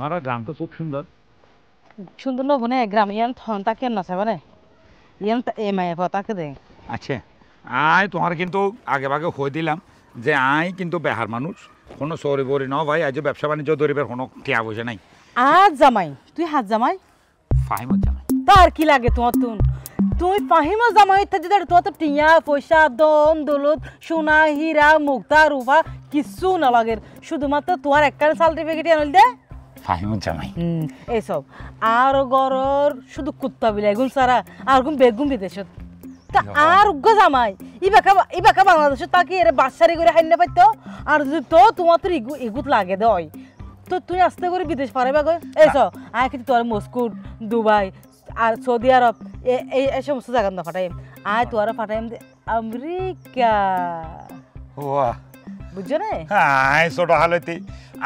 তোমার গ্রাম তো খুব সুন্দর সুন্দর নব না গ্রাম ইয়ান থন তাকে না চাবে ইয়ান এ মায়ে তাকে দে আচ্ছা আয় তোমার কিন্তু আগে ভাগে হয়ে দিলাম যে আয় কিন্তু বেহার মানুষ কোনো সরি বরি ন ভাই আজ ব্যবসা বাণিজ্য দরিবের কোনো টিয়া বসে নাই আজ জামাই তুই হাত জামাই ফাহিমত জামাই তার কি লাগে তোমার তুই ফাহিমত জামাই থাকতে তোমার তো টিয়া পয়সা দন দৌলত সোনা হীরা মুক্তা রূপা কিছু না লাগে শুধুমাত্র তোমার একটা সার্টিফিকেট আনল দে ফাহিমত জামাই এইসব আর গরর শুধু কুত্তা বিলে এগুন সারা আর গুম বেগুম বিদেশত তা আর উগ্র জামাই ইবাকা বাংলাদেশত তাকি এর বাচ্চারি করে হাইনে পাইতো আর যদি তো তোমার তো ইগুত লাগে দই তো তুই আস্তে করে বিদেশ পারাইবা গো এইসব আয় কিন্তু তোর মস্কো দুবাই আর সৌদি আরব এই সমস্ত জায়গা না ফাটাইম আয় তোর ফাটাইম আমেরিকা ওয়াহ বুঝছো না আয় ছোট হালতি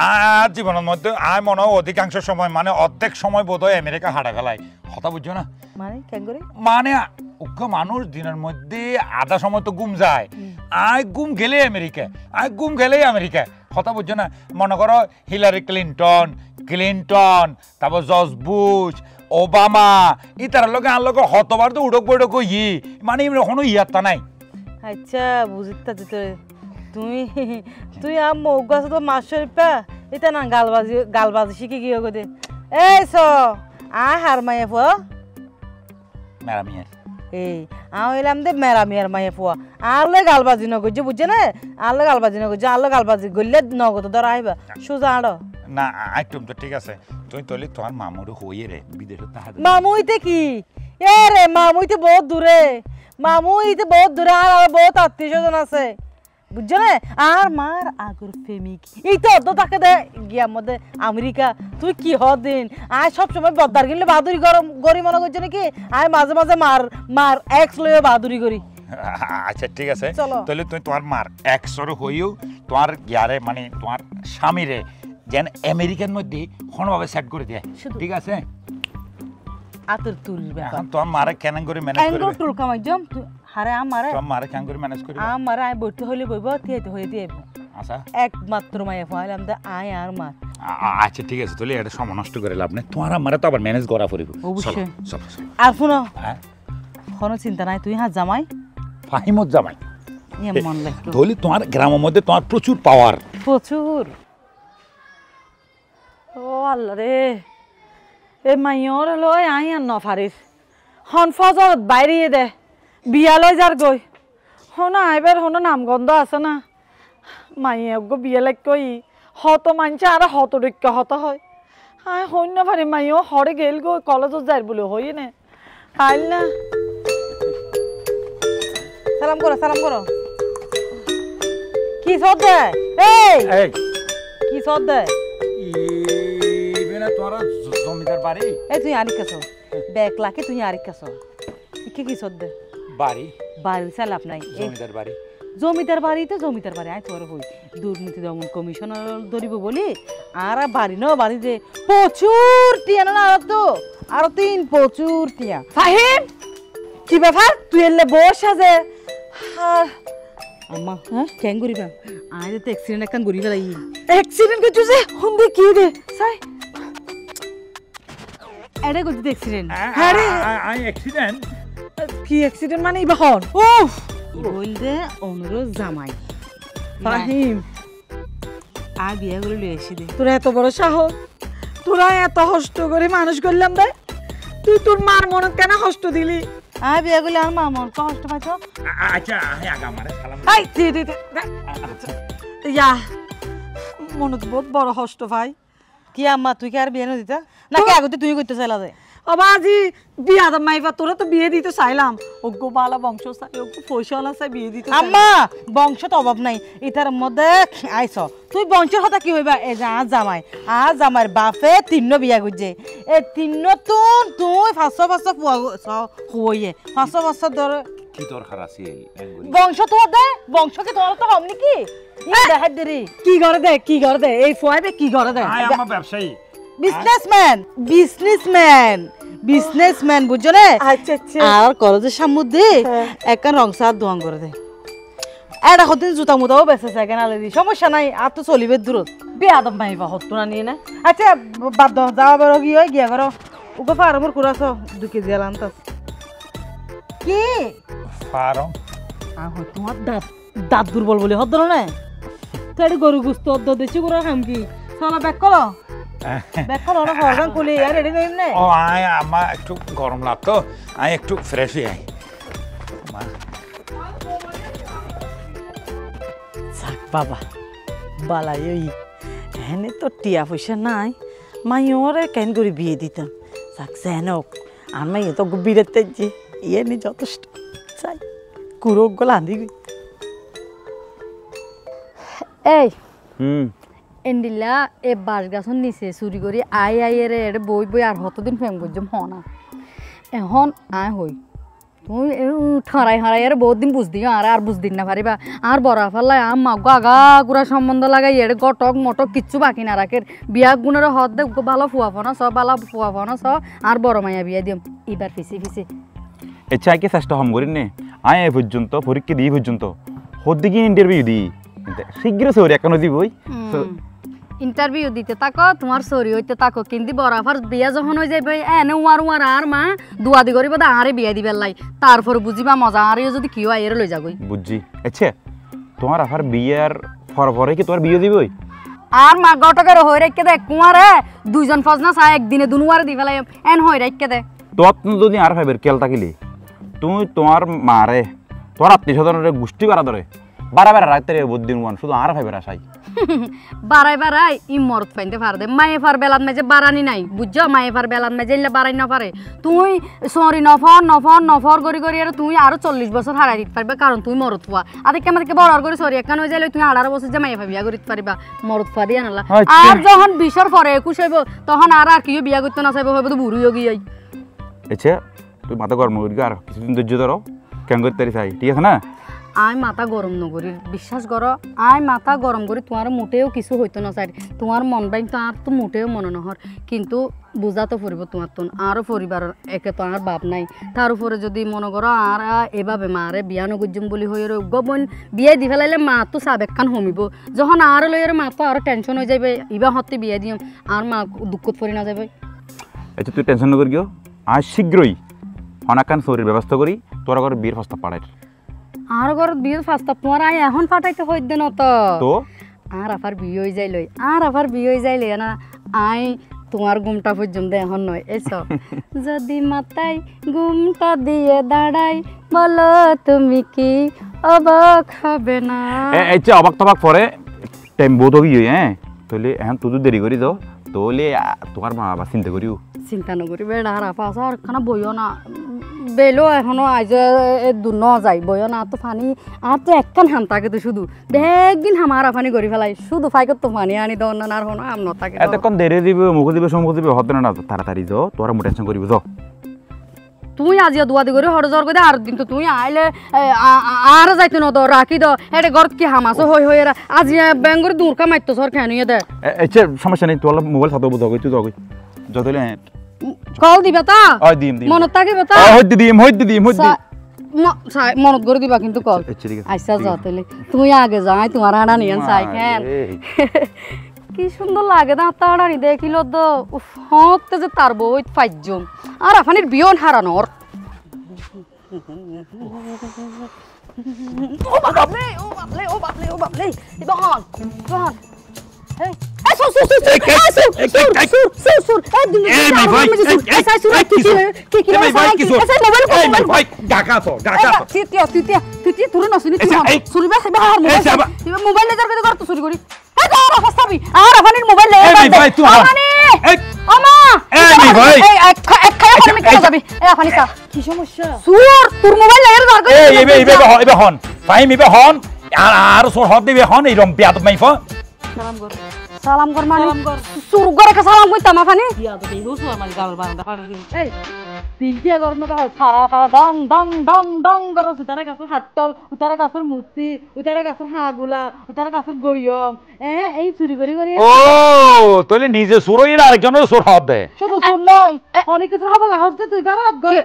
আর জীবনের মধ্যে আয় মনে হয় অধিকাংশ সময় মানে অর্ধেক সময় বোধ হয় আমেরিকা হাঁটা ফেলায় কথা বুঝছো না মানে কেন করে মানে উগ্র মানুষ দিনের মধ্যে আধা সময় তো গুম যায় আয় গুম গেলে আমেরিকা আয় গুম গেলেই আমেরিকা কথা বুঝছো না মনে করো হিলারি ক্লিন্টন তারপর জর্জ বুশ ওবামা ইতার লোকে আর লোক হতবার তো উড়ক বৈঠক মানে কোনো ইয়াত্তা নাই আচ্ছা বুঝিতা যেতে তুই আম মৌগাছ তো মাস্টার পা এটা না গালবাজি শিখে গিয়ে গো দে এই স আয় হার মায়ে ফুয়া মেরামিয়ার এই হইলাম দে মেরামিয়ার মায়ে ফুয়া আলে গালবাজি নগজ বুঝছে না আলে গালবাজি নগজ আলে গালবাজি গললে নগদ ধরা আইবা সোজা আড় না একদম তো ঠিক আছে তুই তলি তোমার মামুর হইয়ে রে বিদেশে তাহা মামুইতে কি এ রে মামুইতে বহুত দূরে আর বহুত আত্মীয় স্বজন আছে বুঝছো না আর মার আগর প্রেমিক এই তো তাকে দে গিয়া মধ্যে আমেরিকা তুই কি হদিন আয় সব সময় বদ্দার গেলে বাহাদুরি গরি মনে করছো নাকি আয় মাঝে মাঝে মার এক্স লয়ে বাহাদুরি করি আচ্ছা ঠিক আছে তাহলে তুই তোমার মার এক্সর হইও তোমার ইয়ারে মানে তোমার স্বামীরে যেন আমেরিকার মধ্যে কোনোভাবে সেট করে দেয় ঠিক আছে আতর তুলবে এখন তোমার মারে কেন করে ম্যানেজ করবে কেন তুল কামাই জম হারে আমারে তোমার মারে কেন করে ম্যানেজ করবে আমারে আই বইতে হইলে বইব থিয়েতে হয়ে দিয়েব আচ্ছা একমাত্র মায়ে ফাইলাম দে আয় আর মার আচ্ছা ঠিক আছে তাহলে এটা সময় নষ্ট করে লাভ নেই তোমার আমারে তো আবার ম্যানেজ করা পড়িব অবশ্যই আর শুনো কোনো চিন্তা নাই তুই হাত জামাই ফাহিমত জামাই মন লাগতো তাহলে তোমার গ্রামের মধ্যে তোমার প্রচুর পাওয়ার প্রচুর ও আল্লাহ রে এ মাইয়র লয় আই আর নফারিস হন ফজরত বাইরে দে বিয়ালৈ যার গই হন আইবার হন নামগন্ধ আছে না মাইয়ে গো বিয়ালে কই হত মানছে আর হত রক্ষা হত হয় আয় হন না পারি মাইও হরে গেল গো কলেজত যাই বলে হই না কাইল না সালাম করো কি সদ দে এই কি সদ দে তোরা জমিদার বাড়ি এই তুই আরিক কাছো ব্যাগ লাকে তুই আরিক কাছো কি সদ্দে বাড়ি চালাপ নাই জমিদার বাড়ি আয় তোর হই দুর্নীতি দমন কমিশনার ধরিব বলি আর বাড়ি ন বাড়ি যে প্রচুর টিয়া না আর তিন প্রচুর টিয়া ফাহিম কি ব্যাপার তুই এলে বস আছে আম্মা হ্যাঁ কেন করিবা আয় তো অ্যাক্সিডেন্ট একটা করি ফেলাই অ্যাক্সিডেন্ট করছো যে হুন্দি কি দে সাই এডে করতে অ্যাক্সিডেন্ট হ্যাঁ রে আই অ্যাক্সিডেন্ট কি অ্যাক্সিডেন্ট মানে ইবাহন উফ বলদে অনুরোধ জামাই ফাহিম আ বিয়া করে লই আসি দে তোরা এত বড় সাহস তোরা এত কষ্ট করে মানুষ করলাম দে তুই তোর মার মনত কেন কষ্ট দিলি আ বিয়া করলে আর মা মন কষ্ট পাইছো আচ্ছা আয় আগা মারে সালাম আই দে ইয়া মনত বহুত বড় কষ্ট ভাই কি আম্মা তুই কি আর বিয়ে দিতা নাকি আগতে তুই করতে চাইলা দে বাবাজি বিয়া দাম মাইবা তোরা তো বিয়ে দিতে চাইলাম ওগো বালা বংশ চাই ওগো ফসলা চাই বিয়ে দিতে আম্মা বংশ তো অভাব নাই এটার মধ্যে আইছ তুই বংশের কথা কি হইবা এ যা জামাইর বাপে তিন্ন বিয়া করছে এ তিন্ন তুই 500 হইয়ে 500 ধরে কি দরকার আছে বংশ তো দে বংশ কি তোর তো হম নাকি দেখাই দেরি কি করে দে এই ফোয়াবে কি করে দে আমার ব্যবসায়ী বিজনেসম্যান বুঝছো না আচ্ছা আর কলেজের সামনে একটা রংসার দোয়ান করে দে এটা হদিন জুতা মুতাও বেঁচে থাকে নালে দি সমস্যা নাই আর তো চলিবে দূরত বেয়াদব মাইবা হতো না নিয়ে না আচ্ছা বাদ দাও যাওয়া বড় কি হয় গিয়া করো ওকে ফার্মর কুড়াছ 2 কেজি আলান্তাস কি ফার্ম তোমার দাঁত দাঁত দুর্বল বলে হদ্দ না তো এটা গরু গুস্ত অদ্দ দেছি করে খাম কি চলো ব্যাক করো ব্যাক করো না হরগান কুলি আর রেডি করিম না ও আয় আমার একটু গরম লাগতো আয় একটু ফ্রেশ হয়ে আয় যাক বাবা বালাই ওই হেনে তো টিয়া পয়সা নাই মাইওরে কেন করে বিয়ে দিতাম যাক জানক আর মাইও তো বিরেতে যে ইয়ে নি যথেষ্ট চাই কুরোক গলা আন্দিবি এই এন্ডিলা এ বাস গাছন নিচে চুরি করি আই রে এর বই বই আর হতদিন ফেম করছম হনা এখন আয় হই তুই ঠারাই হারাই আর বহুত দিন বুঝ দিও আর বুঝ দিন না পারিবা আর বড় ফাল্লাই আম মাগো আগা গুড়া সম্বন্ধ লাগাই এর গটক মটক কিচ্ছু বাকি না রাখের বিয়া গুণের হদ দে ভালো ফুয়া ফোনা সব ভালো ফুয়া ফোনা সব আর বড় মাইয়া বিয়া দিম এবার ফিসি ফিসি আচ্ছা আইকে চেষ্টা হম করিন নে আয় এ পর্যন্ত পরীক্ষা দিই পর্যন্ত হদ্দি কি ইন্টারভিউ দিই শীঘ্র সরি এখনো দিবই ইন্টারভিউ দিতে থাকো তোমার সরি হইতে থাকো কিন্তু বরাবর বিয়া যখন হয়ে যাবে এনে উমার উমার আর মা দুয়াদি করিব আরে বিয়া দিবে লাই তারপর বুঝিবা মজা আরে যদি কিও আইরে লই যাগই বুঝছি আচ্ছা তোমার আফার বিয়ার পরে কি তোমার বিয়ে দিবই আর মা গটকের হই রেখে দে কুমারে দুইজন ফজনা চা একদিনে দুনুয়ারে দি ফেলাই এন হই রেখে দে তোর যদি আর ভাইবের কেল তাকিলি তুমি তোমার মারে তোর আত্মীয় স্বজনের গোষ্ঠী করা ধরে বারা রাখতে বুদ্ধিন মান শুধু আর ভাইবের আশাই বারাই ই মরত ফাইনতে পারে দে মায়ে ফার বেলাত মেজে বারানি নাই বুঝছো মায়ে ফার বেলাত মেজে ইলে বারাই না পারে তুই সরি নফর করি আর তুই আরো 40 বছর হারাই দিতে পারবে কারণ তুই মরত ফুয়া আদিকে আমাদেরকে বড় করে সরি একান হয়ে যাইলে তুই 18 বছর যে মায়ে বিয়া করিতে পারবা মরত ফুয়া দিয়া নালা আর যখন 20 পরে 21 হইব তখন আর কিও বিয়া করতে না চাইব হইব তো বুড়ি হয়ে গিয়াই আচ্ছা তুই মাথা গরম করি আর কিছুদিন ধৈর্য ধরো কেন করতে চাই ঠিক আছে না আই মাথা গরম নকরি বিশ্বাস করো আই মাথা গরম করি তোমার মোটেও কিছু হইতো না চাই তোমার মন বাইন তো আর তো মোটেও মনে নহর কিন্তু বুঝা তো পড়ব তোমার তো আরও পরিবার একে তো আর বাপ নাই তার উপরে যদি মনে করো আর এভাবে মারে বিয়া নগুজম বলি হয়ে গবন বিয়ে দি ফেলাইলে মা তো সাবেকখান হমিব যখন আর লইয়ের মা তো আরও টেনশন হয়ে যাবে ইবা হতে বিয়ে দিম আর মা দুঃখত পড়ি না যাবে আচ্ছা তুই টেনশন নকরি গিয়ে আজ শীঘ্রই অনাকান শরীর ব্যবস্থা করি তোরা ঘর বিয়ের প্রস্তাব পাঠাই আর ঘর বিয়ের প্রস্তাব তোমার আই এখন পাঠাইতে হইতে না তো আর আফার বিয়ে হয়ে যাইলই আর আফার বিয়ে হয়ে যাইলে না আই তোমার ঘুমটা পর্যন্ত এখন নয় এসব যদি মাথায় ঘুমটা দিয়ে দাঁড়াই বলো তুমি কি অবাক হবে না আচ্ছা অবাক তবাক পরে টাইম বহুত হয়ে হ্যাঁ তাহলে এখন তুই দেরি করি দাও তাহলে তোমার মা বাবা চিন্তা করিও চিন্তা নকরি বেড়া আর পাশ আর খানা বইও না বেলো এখনো আজ দূর ন যাই বইও না তো ফানি আর তো একখান হাম থাকে তো শুধু একদিন হামারা ফানি করি ফেলাই শুধু ফাইকত তো ফানি আনি দাও না আর হনো আম ন থাকে এতক্ষণ দেরি দিবে মুখ দিবে সম্মুখ দিবে হতে না তাড়াতাড়ি যাও তোরা মু টেনশন করিব যাও তুই আজিয়া দুয়াদি করে হড় জ্বর করে আর দিন তো তুই আইলে আর যাইতে ন রাখি দাও এটা ঘর কি হামাসো হই হই আজিয়া ব্যাঙ্গর দূর কামাইতো সর খানিয়ে দে আচ্ছা সমস্যা নেই তোর মোবাইল সাথে বুঝাও তুই যাও যতলে কল দিবা তা ওই দিম মনত থাকিবে তা হইতে দিম মনত করে দিবা কিন্তু কল আচ্ছা ঠিক আছে আইসা যাও তাহলে তুমি আগে যাই তোমার আড়া নিয়েন চাই কেন কি সুন্দর লাগে না তাড়ানি দেখিল তো হতে যে তার বই পাইজম আর আফানির বিয়ন হারানোর ও বাপলে ইবহন এই সালাম কর মানে সুর করে কা সালাম কইতা মা ফানি ইয়া তো দেই হোস মানে গাল বারান্দা পাড়ি এই তিনটিয়া গরম না সারা সারা দং দং দং দং করো উতারে গাছর হাতল উতারে গাছর মুস্তি উতারে গাছর হাগুলা উতারে গাছর গইয়ম এই চুরি করি করি ও তাহলে নিজে সুরই না আরেকজনের সুর হবে শুধু সুর নয় অনেক কিছু হবে হচ্ছে তুই গারাত গর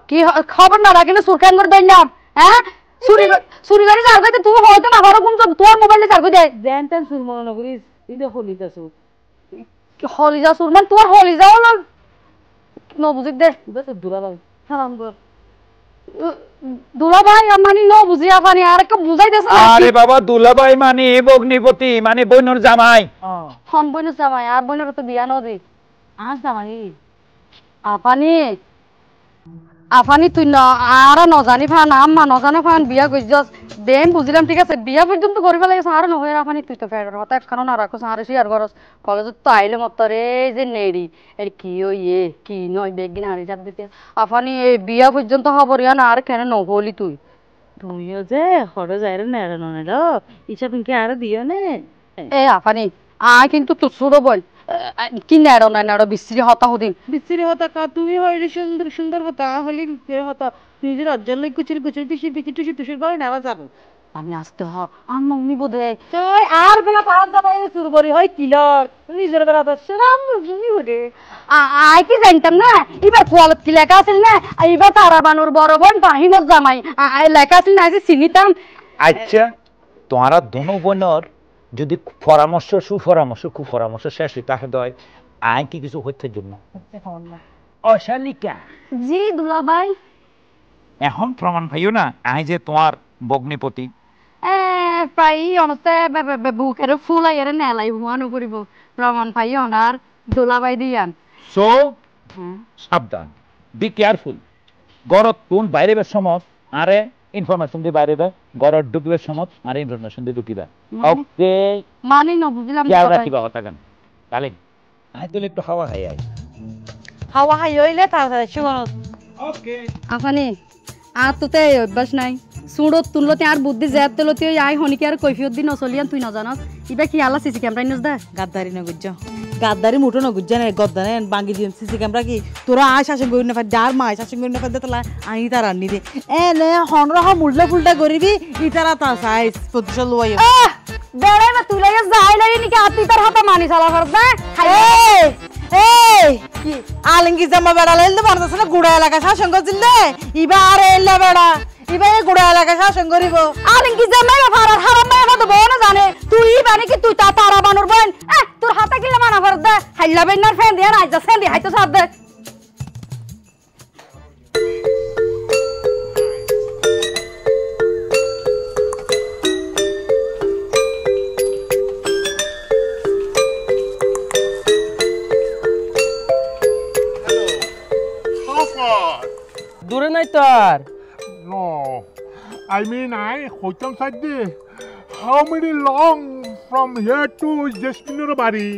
কি খবর না রাখলে সুর কেন করে দইনাম হ্যাঁ চুরি করে চার গাইতে তুমি হয়তো না ঘরে ঘুম তোর মোবাইলে চার দে দেন তেন সুর মনে করিস এটা হলিতা সুর হলিজা সুর মানে তোমার হলিজাও না ন বুঝি দে বেশ দূরা লাগে সালাম কর দুলা ভাই মানে ন বুঝি আপানি আর একটা বুঝাইতেছ আরে বাবা দুলাভাই মানে ভগ্নিপতি মানে বইনর জামাই হন বইন জামাই আর বইনের তো বিয়া নদী আজ জামাই আফানি তুই আর নজানি ফান আম্মা নজানি ফান বিয়া কইছস বেম বুঝিলাম ঠিক আছে বিয়া পর্যন্ত করিবা লাগছ আর নহয় আফানি তুই তো ফের কথা একখানো না রাখছ আর শেয়ার করস কলেজ তো আইলে মতরে যে নেড়ি এর কি ওইয়ে কি নয় বেগিন হারি যাব দিতে আফানি এই বিয়া পর্যন্ত খবর ইয়া না আর কেন নহলি তুই তুমিও যে হরে যাইরে নেড়ে ননেল ইচ্ছা তুমি আর দিও নে এ আফানি কিন্তু তুই ছোড়ো বল কি নেড়ো না নেড়ো বিশ্রী হতা হদিন বিচ্ছিরি হতা কা তুমি হইলে সুন্দর সুন্দর হতা হলি বিচ্ছিরি হতা তুই যে রজ্জল লই কুচির কুচির পিছি পিছি টুসি টুসির করে নেওয়া যাবে আমি আসতে হ আম্মা উনি বোধে তুই আর বেলা পাহাড় যাবাই শুরু করি হয় কিলর নিজের বেলা তো সেরাম বুঝি ওরে আই কি জানতাম না এবার কোয়ালত কি লেখা আছে না এবার তারা বানুর বড় বোন বাহিনীর জামাই লেখা আছে না যে চিনিতাম আচ্ছা তোমারা দোনো বোনর যদি পরামর্শ সুপরামর্শ কুপরামর্শ শেষ তাহে দয় আই কি কিছু হচ্ছে জন্য অশালিকা জি দুলা ভাই এখন প্রমাণ পাইও না আই যে তোমার ভগ্নিপতি প্রায় অনস্তে বুকের ফুল আইয়ারে নেলাই ভুয়ানো করিব প্রমাণ পাই অনার দুলা ভাই দিয়ান সো সাবধান বি কেয়ারফুল গরত কোন বাইরে বের সময় আরে ইনফরমেশন দি বাইরে বে গরত ঢুকবে সময় আরে ইনফরমেশন দি ঢুকিবা ওকে মানে ন বুঝলাম খেয়াল রাখিবা কথা কেন কালে আই তুই একটু হাওয়া খাই আই হাওয়া হাই হইলে তাড়াতাড়ি শুনো ওকে আফানি আর তোতে অভ্যাস নাই সুড়ত তুলতে আর বুদ্ধি জেব তেলতে আই হনিকে আর কৈফিয়ত দিন নচলিয়ান তুই নজানস ইবা কি আলা সিসি ক্যামেরা ইনস দা গাদ্দারি ন গুজ্জ গাদ্দারি মুঠো ন গুজ্জ নে গদ্দানে বাঙ্গি দিন সিসি ক্যামেরা কি তোরা আয় শাসন করি না ফার যার মা শাসন করি না ফার দেতলা আই তার আনি দে এ নে হনরহ মুল্লা ফুলটা করিবি ইতারা তা সাইজ প্রতিশোধ লই বেড়ে না তুই লাগে যাই লাগে নাকি আতি তার হাতে মানি চালা কর দা এই কি আলিঙ্গি জামা বেড়া লাইলে বারদাস না গুড়া এলাকা শাসন করছিল ইবা আর এলা বেড়া ইবা এই গুড়া এলাকা শাসন করিব আলিঙ্গি জামা ফারার হারাম মে কত বন জানে তুই বানি কি তুই তা তারা বানুর বোন তোর হাতে কিলে মানা কর দা হাইলা বেনার ফ্যান দিয়া না যা সেন্দি হাইতো সাদ দে দূরে নাই তো আর No, I mean, Hoitam Sadde. How many long from here to Jasmine Bari?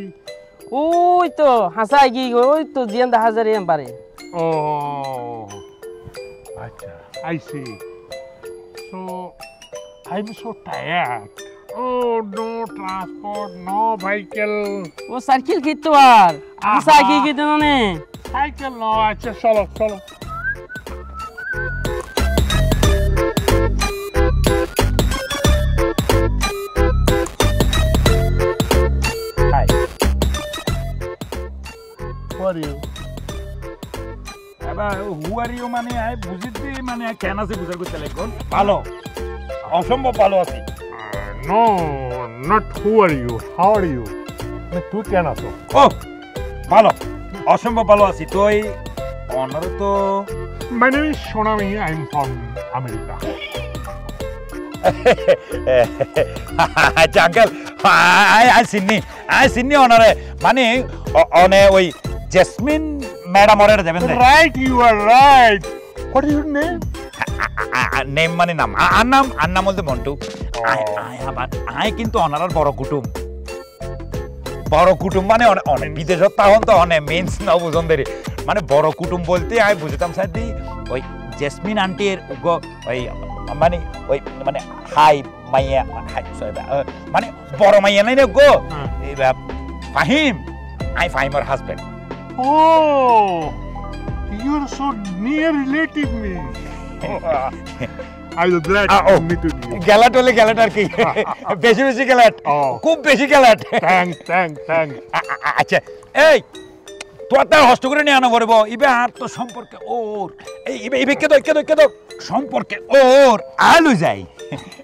ওই তো হাসা কি ওই তো জিয়ান 1000 এম পারে Oh, acha, I see. So, I'm so tired. Oh, no transport, no vehicle. O cycle কি তো আর হাসা কি তো মানে Cycle no, acha, chalo, chalo. Hi Who are you? এবার হু আর ইউ মানে আই বুঝিতে মানে কেন আছে বুঝার করতে লাগবে ভালো অসম্ভব ভালো আছি No, not who are you. How are you? Tu kya na so? ও ভালো অসম্ভব ভালো আছি তুই অনার তো My name is Shonami. I'm from America. আচ্ছা আঙ্কেল আই সিন্নি অনারে মানে অনে ওই জেসমিন ম্যাডাম অরে যাবেন Right, you are right. What is your name? Name মানে নাম আর নাম বলতে মন্টু আই কিন্তু অনারার বড় কুটুম মানে অনেক বিদেশত তখন তো অনেক মেন্স না বুঝন্দের মানে বড় কুটুম বলতে আমি বুঝতাম স্যার দি ওই জেসমিন আন্টির ওই মানে ওই মানে হাই মাইয়া মানে বড় মাইয়া নাই না গো ফাহিম ফাহিমের husband Oh, you are so near relative me. I was glad to meet you. গ্যালাট হলে গ্যালাট আর কি বেশি গ্যালাট খুব বেশি গ্যালাট Thanks. আচ্ছা এই তোর তার হস্ত করে নিয়ে আনা পড়ব ইবে আর তো সম্পর্কে ওর এই ইবে কে দো সম্পর্কে ওর আলো যাই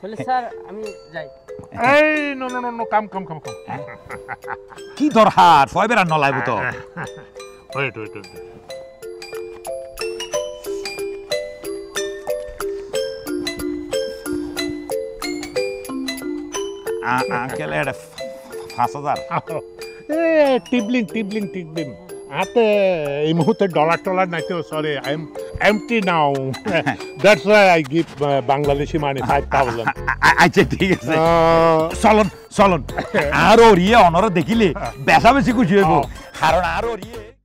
বলে স্যার আমি যাই Hey, no, come. কি দরকার ফয়বের আর নলাইব তো Wait. আঙ্কেল এটা 5000 Hey, tibbling. Ate, এই মুহূর্তে ডলার নাই তো sorry I am empty now that's why I give Bangladeshi money 5000 আচ্ছা ঠিক আছে চলন আর ওর ইয়ে অনর দেখিলে বেশা বেশি খুশি হইব কারণ আর ওর ইয়ে